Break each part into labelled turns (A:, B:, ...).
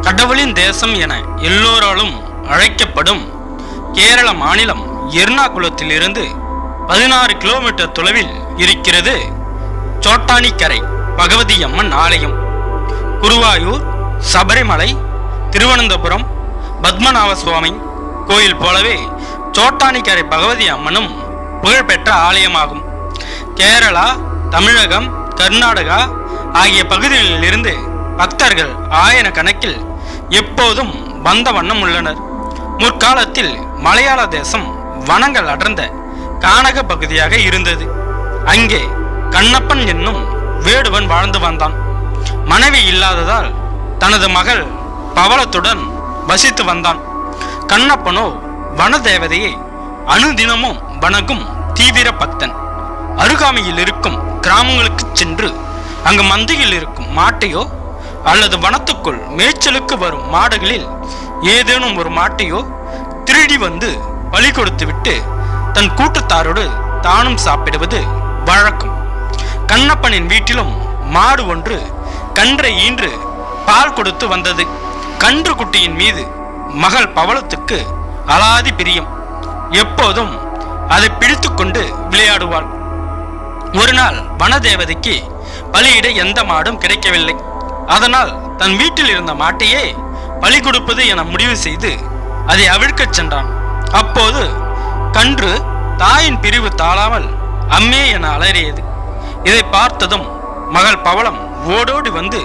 A: கடவுளின் தேசம் என எல்லோராலும் அழைக்கப்படும் கேரள மாநிலம் எர்ணாகுளத்திலிருந்து 16 கிலோமீட்டர் தொலைவில் இருக்கிறது சோட்டானிக்கரை பகவதி அம்மன் ஆலயம். குருவாயூர், சபரிமலை, திருவனந்தபுரம் பத்மநாப சுவாமி கோயில் போலவே சோட்டானிக்கரை பகவதி அம்மனும் புகழ்பெற்ற ஆலயமாகும். கேரளா, தமிழகம், கர்நாடகா ஆகிய பகுதிகளில் இருந்து பக்தர்கள் ஆயிரக்கணக்கில் எப்போதும் வந்த வண்ணம் உள்ளனர். முற்காலத்தில் மலையாள தேசம் வனங்கள் அடர்ந்த கானக பகுதியாக இருந்தது. அங்கே கண்ணப்பன் என்னும் வேடுவன் வாழ்ந்து வந்தான். மனைவி இல்லாததால் தனது மகள் பவளத்துடன் வசித்து வந்தான். கண்ணப்பனோ வனதேவதையை அனுதினமும் வணங்கும் தீவிர பக்தன். அருகாமையில் இருக்கும் கிராமங்களுக்கு சென்று அங்கு மந்தையில் இருக்கும் மாட்டையோ அல்லது வனத்துக்குள் மேய்ச்சலுக்கு வரும் மாடுகளில் ஏதேனும் ஒரு மாட்டையோ திருடி வந்து பலி கொடுத்துவிட்டு தன் கூட்டத்தாரோடு தானும் சாப்பிடுவது வழக்கம். கண்ணப்பனின் வீட்டிலும் மாடு ஒன்று கன்றை ஈன்று பால் கொடுத்து வந்தது. கன்று குட்டியின் மீது மகள் பவளத்துக்கு அலாதி பிரியம். எப்போதும் அதை பிடித்து கொண்டு விளையாடுவாள். ஒரு நாள் வனதேவதைக்கு பலியிட எந்த மாடும் கிடைக்கவில்லை. அதனால் தன் வீட்டில் இருந்த மாட்டையே பலி கொடுப்பது என முடிவு செய்து அதை அவிழ்க்கச் சென்றான். அப்போது கன்று தாயின் பிரிவு தாழாமல் அம்மே என அலறியது. இதை பார்த்ததும் மகள் பவளம் ஓடோடி வந்து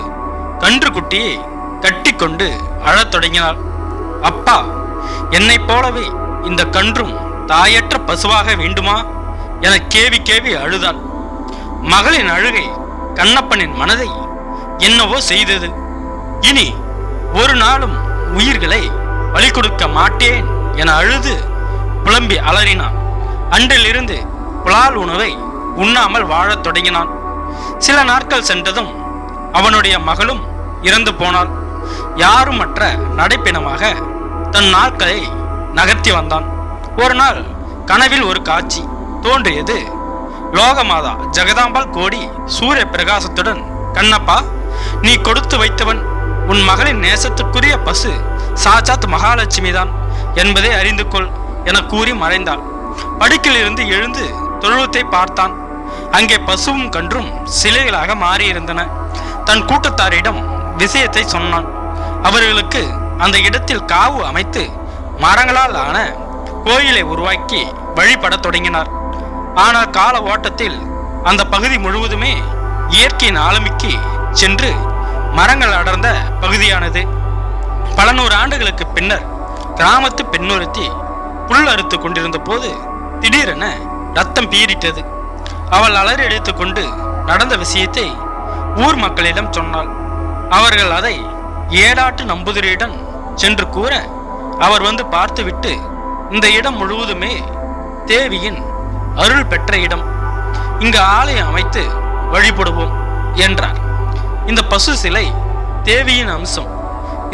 A: கன்று குட்டியை கட்டி கொண்டு அழத் தொடங்கினாள். அப்பா, என்னை போலவே இந்த கன்றும் தாயற்ற பசுவாக வேண்டுமா என கேவி கேவி அழுதாள். மகளின் அழுகை கண்ணப்பனின் மனதை என்னவோ செய்தது. இனி ஒரு நாளும் உயிர்களை பலி கொடுக்க மாட்டேன் என அழுது புலம்பி அலறினான். அன்றிலிருந்து புலால் உணவை உண்ணாமல் வாழத் தொடங்கினான். சில நாட்கள் சென்றதும் அவனுடைய மகளும் இறந்து போனாள். யாருமற்ற நடைப்பிணமாக தன் நாட்களை நகர்த்தி வந்தான். ஒரு நாள் கனவில் ஒரு காட்சி தோன்றியது. லோகமாதா ஜெகதாம்பாள் கோடி சூரிய பிரகாசத்துடன், கண்ணப்பா, நீ கொடுத்து வைத்தவன் உன் மகளின் நேசத்துக்குரிய பசு சாட்சாத் மகாலட்சுமி தான் என்பதை அறிந்து கொள் என கூறி மறைந்தாள். படுக்கிலிருந்து எழுந்து தொழுவத்தை பார்த்தான். அங்கே பசுவும் கன்றும் சிலைகளாக மாறியிருந்தன. தன் கூட்டத்தாரிடம் விஷயத்தை சொன்னான். அவர்களுக்கு அந்த இடத்தில் காவு அமைத்து மரங்களால் ஆன கோயிலை உருவாக்கி வழிபட தொடங்கினார். ஆனால் கால ஓட்டத்தில் அந்த பகுதி முழுவதுமே இயற்கையின் ஆளுமைக்கு சென்று மரங்கள் அடர்ந்த பகுதியானது. பல நூறு ஆண்டுகளுக்கு பின்னர் கிராமத்து பெண்ணொருத்தி புல் அறுத்து கொண்டிருந்த போது திடீரென ரத்தம் பீறிட்டது. அவள் அலறி அடித்து கொண்டு நடந்த விஷயத்தை ஊர் மக்களிடம் சொன்னாள். அவர்கள் அதை ஏடாட்டு நம்பூதிரியிடம் சென்று கூற அவர் வந்து பார்த்துவிட்டு, இந்த இடம் முழுவதுமே தேவியின் அருள் பெற்ற இடம், இங்கு ஆலயம் அமைத்து வழிபடுவோம் என்றார். இந்த பசு சிலை தேவியின் அம்சம்.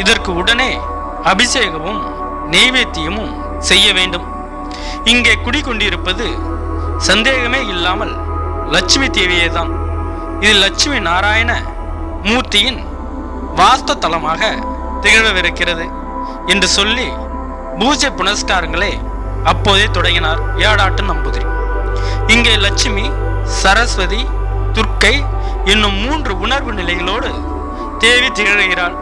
A: இதற்கு உடனே அபிஷேகமும் நெய்வேத்தியமும் செய்ய வேண்டும். இங்கே குடிக்கொண்டிருப்பது சந்தேகமே இல்லாமல் லட்சுமி தேவியே தான். இது லட்சுமி நாராயண மூர்த்தியின் வாஸ்து தலமாக திகழவிருக்கிறது என்று சொல்லி பூஜை புனஸ்காரங்களை அப்போதே தொடங்கினார் ஏடாட்டு நம்பூதிரி. இங்கே லட்சுமி, சரஸ்வதி, துர்க்கை என்னும் 3 உணர்வு நிலைகளோடு தேவி திகழ்கிறாள்.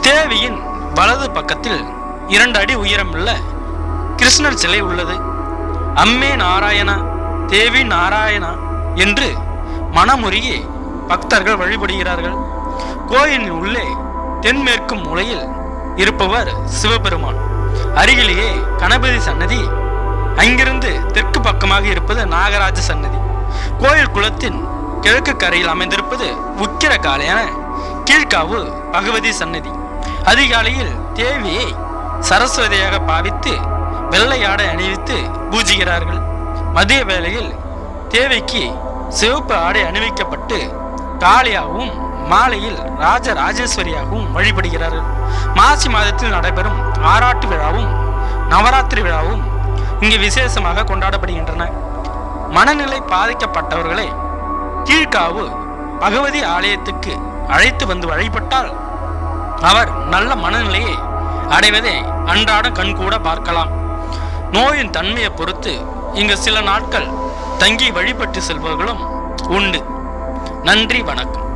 A: தேவியின் வலது பக்கத்தில் 2 அடி உயரமுள்ள கிருஷ்ணர் சிலை உள்ளது. அம்மே நாராயணா, தேவி நாராயணா என்று மனமுருகி பக்தர்கள் வழிபடுகிறார்கள். கோயிலின் உள்ளே தென்மேற்கு மூலையில் இருப்பவர் சிவபெருமான். அருகிலேயே கணபதி சன்னதி, அங்கிருந்து தெற்கு பக்கமாக இருப்பது நாகராஜ சன்னதி. கோயில் குளத்தின் கிழக்கு கரையில் அமைந்திருப்பது உக்கிர காளையான கீழ்காவு பகவதி சன்னதி. அதிகாலையில் தேவியை சரஸ்வதியாக பாவித்து வெள்ளை ஆடை அணிவித்து பூஜிக்கிறார்கள். மதிய வேளையில் தேவிக்கு சிவப்பு ஆடை அணிவிக்கப்பட்டு காளியாகவும் மாலையில் ராஜராஜேஸ்வரியாகவும் வழிபடுகிறார்கள். மாசி மாதத்தில் நடைபெறும் ஆராட்டு விழாவும் நவராத்திரி விழாவும் இங்கு விசேஷமாக கொண்டாடப்படுகின்றன. மனநிலை பாதிக்கப்பட்டவர்களை கீழ்காவு பகவதி ஆலயத்துக்கு அழைத்து வந்து வழிபட்டால் அவர் நல்ல மனநிலையை அடைவதை அன்றாடம் கண்கூட பார்க்கலாம். நோயின் தன்மையை பொறுத்து இங்கு சில நாட்கள் தங்கி வழிபட்டு செல்பவர்களும் உண்டு. நன்றி, வணக்கம்.